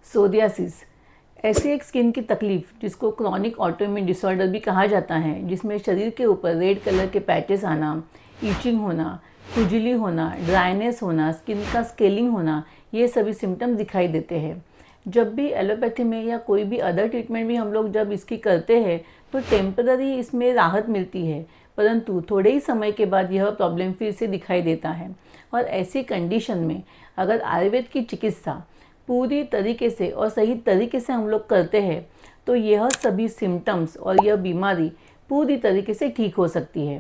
Psoriasis ऐसी एक skin की तकलीफ जिसको क्रॉनिक ऑटोइम्यून डिसऑर्डर भी कहा जाता है, जिसमें शरीर के ऊपर रेड कलर के पैचेस आना, ईचिंग होना, खुजली होना, ड्राइनेस होना, स्किन का स्केलिंग होना, ये सभी सिम्टम्स दिखाई देते हैं। जब भी एलोपैथी में या कोई भी अदर ट्रीटमेंट भी हम लोग जब इसकी करते हैं तो टेम्पररी इसमें राहत मिलती है, परंतु थोड़े ही समय के बाद यह प्रॉब्लम फिर से दिखाई देता है। और ऐसी कंडीशन में अगर आयुर्वेद की चिकित्सा पूरी तरीके से और सही तरीके से हम लोग करते हैं तो यह सभी सिम्टम्स और यह बीमारी पूरी तरीके से ठीक हो सकती है।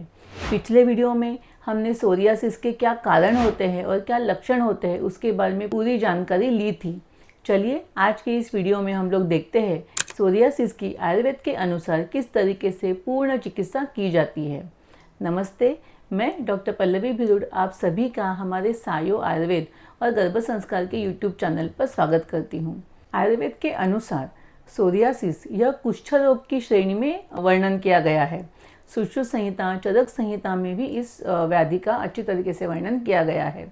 पिछले वीडियो में हमने सोरियासिस के क्या कारण होते हैं और क्या लक्षण होते हैं उसके बारे में पूरी जानकारी ली थी। चलिए आज के इस वीडियो में हम लोग देखते हैं सोरियासिस की आयुर्वेद के अनुसार किस तरीके से पूर्ण चिकित्सा की जाती है। नमस्ते, मैं डॉक्टर पल्लवी भिरुड आप सभी का हमारे सायो आयुर्वेद और गर्भ संस्कार के यूट्यूब चैनल पर स्वागत करती हूँ। आयुर्वेद के अनुसार सोरियासिस यह कुष्ठ रोग की श्रेणी में वर्णन किया गया है। सुश्रुत संहिता, चरक संहिता में भी इस व्याधि का अच्छी तरीके से वर्णन किया गया है।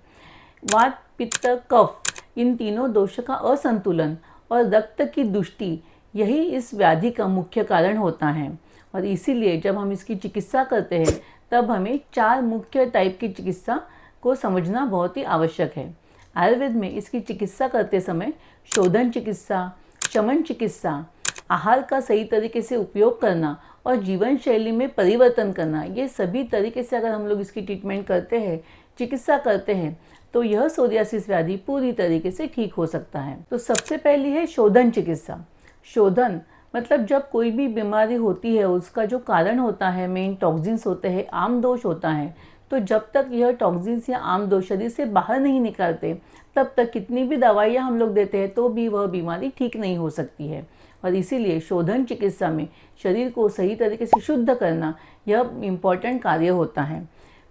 वात, पित्त, कफ इन तीनों दोषों का असंतुलन और रक्त की दुष्टि यही इस व्याधि का मुख्य कारण होता है। और इसीलिए जब हम इसकी चिकित्सा करते हैं तब हमें 4 मुख्य टाइप की चिकित्सा को समझना बहुत ही आवश्यक है। आयुर्वेद में इसकी चिकित्सा करते समय शोधन चिकित्सा, शमन चिकित्सा, आहार का सही तरीके से उपयोग करना और जीवन शैली में परिवर्तन करना, ये सभी तरीके से अगर हम लोग इसकी ट्रीटमेंट करते हैं, चिकित्सा करते हैं तो यह सोरियासिस व्याधि पूरी तरीके से ठीक हो सकता है। तो सबसे पहली है शोधन चिकित्सा। शोधन मतलब जब कोई भी बीमारी होती है उसका जो कारण होता है, मेन टॉक्सिन्स होते हैं, आम दोष होता है, तो जब तक यह टॉक्सिन्स या आम दोष शरीर से बाहर नहीं निकलते तब तक कितनी भी दवाइयाँ हम लोग देते हैं तो भी वह बीमारी ठीक नहीं हो सकती है। और इसीलिए शोधन चिकित्सा में शरीर को सही तरीके से शुद्ध करना यह इम्पॉर्टेंट कार्य होता है।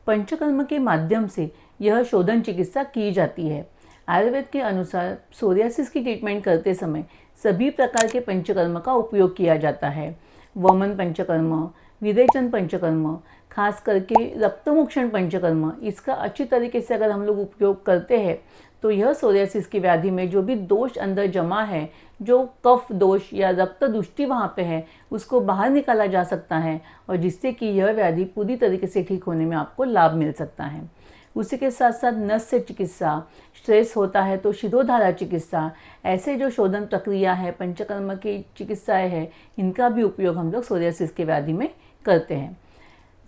पंचकर्म के माध्यम से यह शोधन चिकित्सा की जाती है। आयुर्वेद के अनुसार सोरियासिस की ट्रीटमेंट करते समय सभी प्रकार के पंचकर्म का उपयोग किया जाता है। वमन पंचकर्म, विरेचन पंचकर्म, खास करके रक्तमोक्षण पंचकर्म, इसका अच्छी तरीके से अगर हम लोग उपयोग करते हैं तो यह सोरियासिस की व्याधि में जो भी दोष अंदर जमा है, जो कफ दोष या रक्त दुष्टि वहाँ पे है, उसको बाहर निकाला जा सकता है और जिससे कि यह व्याधि पूरी तरीके से ठीक होने में आपको लाभ मिल सकता है। उसी के साथ साथ नस्य चिकित्सा, स्ट्रेस होता है तो शिरोधारा चिकित्सा, ऐसे जो शोधन प्रक्रिया है, पंचकर्म की चिकित्साएं है, इनका भी उपयोग हम लोग सोरियासिस के व्याधि में करते हैं।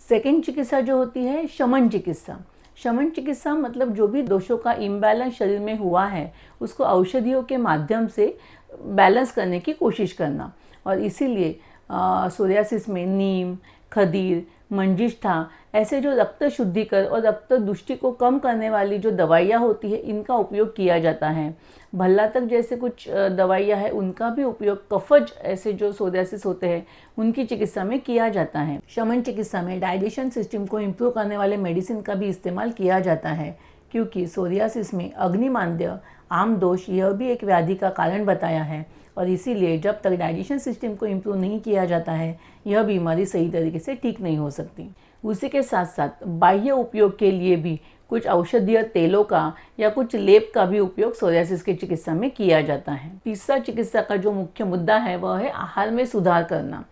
सेकेंड चिकित्सा जो होती है शमन चिकित्सा। शमन चिकित्सा मतलब जो भी दोषों का इम्बैलेंस शरीर में हुआ है उसको औषधियों के माध्यम से बैलेंस करने की कोशिश करना। और इसीलिए सोरियासिस में नीम, खदीर, मंजिष्ठा ऐसे जो रक्त शुद्धिकर और रक्त दुष्टि को कम करने वाली जो दवाइयाँ होती है इनका उपयोग किया जाता है। भल्लातक जैसे कुछ दवाइयाँ हैं उनका भी उपयोग कफज ऐसे जो सोरियासिस होते हैं उनकी चिकित्सा में किया जाता है। शमन चिकित्सा में डाइजेशन सिस्टम को इम्प्रूव करने वाले मेडिसिन का भी इस्तेमाल किया जाता है, क्योंकि सोरियासिस में अग्निमांद्य, आम दोष यह भी एक व्याधि का कारण बताया है। और इसीलिए जब तक डाइजेशन सिस्टम को इम्प्रूव नहीं किया जाता है यह बीमारी सही तरीके से ठीक नहीं हो सकती। उसी के साथ साथ बाह्य उपयोग के लिए भी कुछ औषधीय तेलों का या कुछ लेप का भी उपयोग सोरियासिस की चिकित्सा में किया जाता है। तीसरा चिकित्सा का जो मुख्य मुद्दा है वह है आहार में सुधार करना,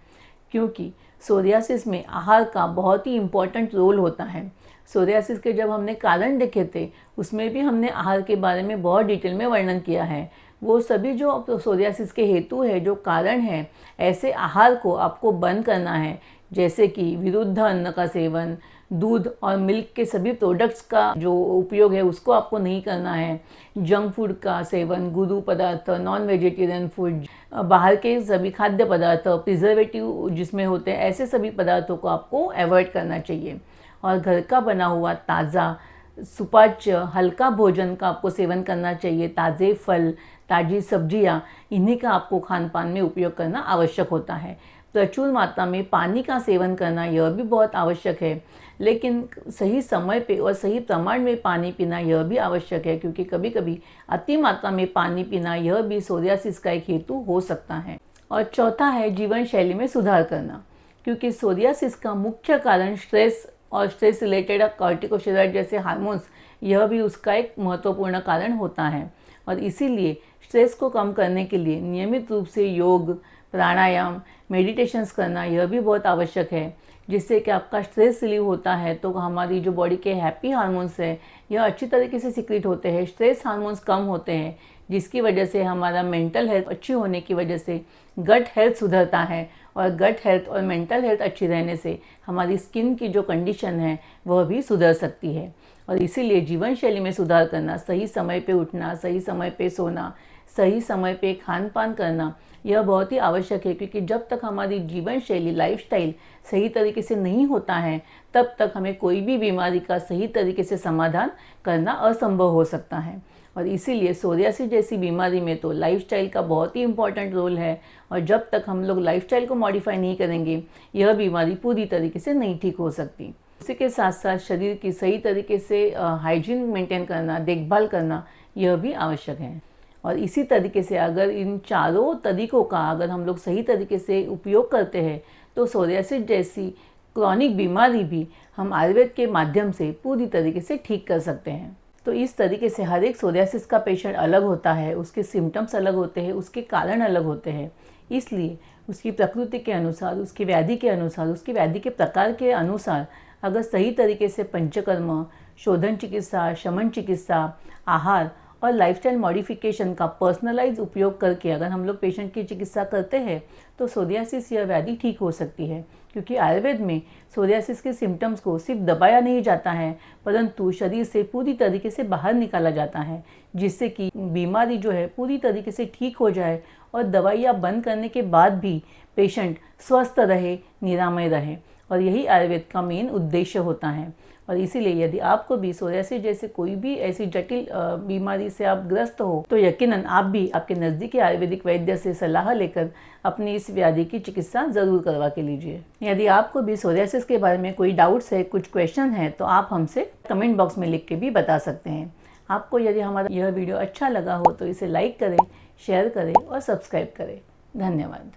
क्योंकि सोरियासिस में आहार का बहुत ही इम्पोर्टेंट रोल होता है। सोरियासिस के जब हमने कारण देखे थे उसमें भी हमने आहार के बारे में बहुत डिटेल में वर्णन किया है। वो सभी जो सोरियासिस के हेतु है, जो कारण है, ऐसे आहार को आपको बंद करना है, जैसे कि विरुद्ध अन्न का सेवन, दूध और मिल्क के सभी प्रोडक्ट्स का जो उपयोग है उसको आपको नहीं करना है, जंक फूड का सेवन, गुरु पदार्थ, नॉन वेजिटेरियन फूड, बाहर के सभी खाद्य पदार्थ, प्रिजर्वेटिव जिसमें होते हैं, ऐसे सभी पदार्थों को आपको अवॉइड करना चाहिए। और घर का बना हुआ ताज़ा, सुपाच्य, हल्का भोजन का आपको सेवन करना चाहिए। ताज़े फल, ताज़ी सब्जियां, इन्हीं का आपको खान पान में उपयोग करना आवश्यक होता है। प्रचुर मात्रा में पानी का सेवन करना यह भी बहुत आवश्यक है, लेकिन सही समय पे और सही प्रमाण में पानी पीना यह भी आवश्यक है, क्योंकि कभी कभी अति मात्रा में पानी पीना यह भी सोरियासिस का एक हेतु हो सकता है। और चौथा है जीवन शैली में सुधार करना, क्योंकि सोरियासिस का मुख्य कारण स्ट्रेस और स्ट्रेस रिलेटेड कॉर्टिकोस्टेरॉइड जैसे हार्मोन्स, यह भी उसका एक महत्वपूर्ण कारण होता है। और इसीलिए स्ट्रेस को कम करने के लिए नियमित रूप से योग, प्राणायाम, मेडिटेशंस करना यह भी बहुत आवश्यक है, जिससे कि आपका स्ट्रेस रिलीव होता है तो हमारी जो बॉडी के हैप्पी हार्मोन्स है यह अच्छी तरीके से सिक्रीट होते हैं, स्ट्रेस हार्मोन्स कम होते हैं, जिसकी वजह से हमारा मेंटल हेल्थ अच्छी होने की वजह से गट हेल्थ सुधरता है और गट हेल्थ और मेंटल हेल्थ अच्छी रहने से हमारी स्किन की जो कंडीशन है वह भी सुधर सकती है। और इसीलिए जीवन शैली में सुधार करना, सही समय पे उठना, सही समय पे सोना, सही समय पे खान पान करना यह बहुत ही आवश्यक है, क्योंकि जब तक हमारी जीवन शैली, लाइफस्टाइल सही तरीके से नहीं होता है तब तक हमें कोई भी बीमारी का सही तरीके से समाधान करना असंभव हो सकता है। और इसीलिए सोरियासिस जैसी बीमारी में तो लाइफस्टाइल का बहुत ही इम्पॉर्टेंट रोल है, और जब तक हम लोग लाइफस्टाइल को मॉडिफाई नहीं करेंगे यह बीमारी पूरी तरीके से नहीं ठीक हो सकती। इसी के साथ साथ शरीर की सही तरीके से हाइजीन मेंटेन करना, देखभाल करना यह भी आवश्यक है। और इसी तरीके से अगर इन चारों तरीकों का अगर हम लोग सही तरीके से उपयोग करते हैं तो सोरियासिस जैसी क्रॉनिक बीमारी भी हम आयुर्वेद के माध्यम से पूरी तरीके से ठीक कर सकते हैं। तो इस तरीके से हर एक सोरियासिस का पेशेंट अलग होता है, उसके सिम्टम्स अलग होते हैं, उसके कारण अलग होते हैं, इसलिए उसकी प्रकृति के अनुसार, उसकी व्याधि के अनुसार, उसकी व्याधि के प्रकार के अनुसार अगर सही तरीके से पंचकर्म, शोधन चिकित्सा, शमन चिकित्सा, आहार और लाइफस्टाइल मॉडिफिकेशन का पर्सनलाइज उपयोग करके अगर हम लोग पेशेंट की चिकित्सा करते हैं तो सोरियासिस यह व्याधि ठीक हो सकती है। क्योंकि आयुर्वेद में सोरियासिस के सिम्टम्स को सिर्फ दबाया नहीं जाता है, परंतु शरीर से पूरी तरीके से बाहर निकाला जाता है, जिससे कि बीमारी जो है पूरी तरीके से ठीक हो जाए और दवाइयाँ बंद करने के बाद भी पेशेंट स्वस्थ रहे, निरामय रहे। और यही आयुर्वेद का मेन उद्देश्य होता है। और इसीलिए यदि आपको भी सोरियासिस जैसे कोई भी ऐसी जटिल बीमारी से आप ग्रस्त हो तो यकीनन आप भी आपके नज़दीकी आयुर्वेदिक वैद्य से सलाह लेकर अपनी इस व्याधि की चिकित्सा ज़रूर करवा के लीजिए। यदि आपको भी सोरियासिस के बारे में कोई डाउट्स है, कुछ क्वेश्चन है, तो आप हमसे कमेंट बॉक्स में लिख के भी बता सकते हैं। आपको यदि हमारा यह वीडियो अच्छा लगा हो तो इसे लाइक करें, शेयर करें और सब्सक्राइब करें। धन्यवाद।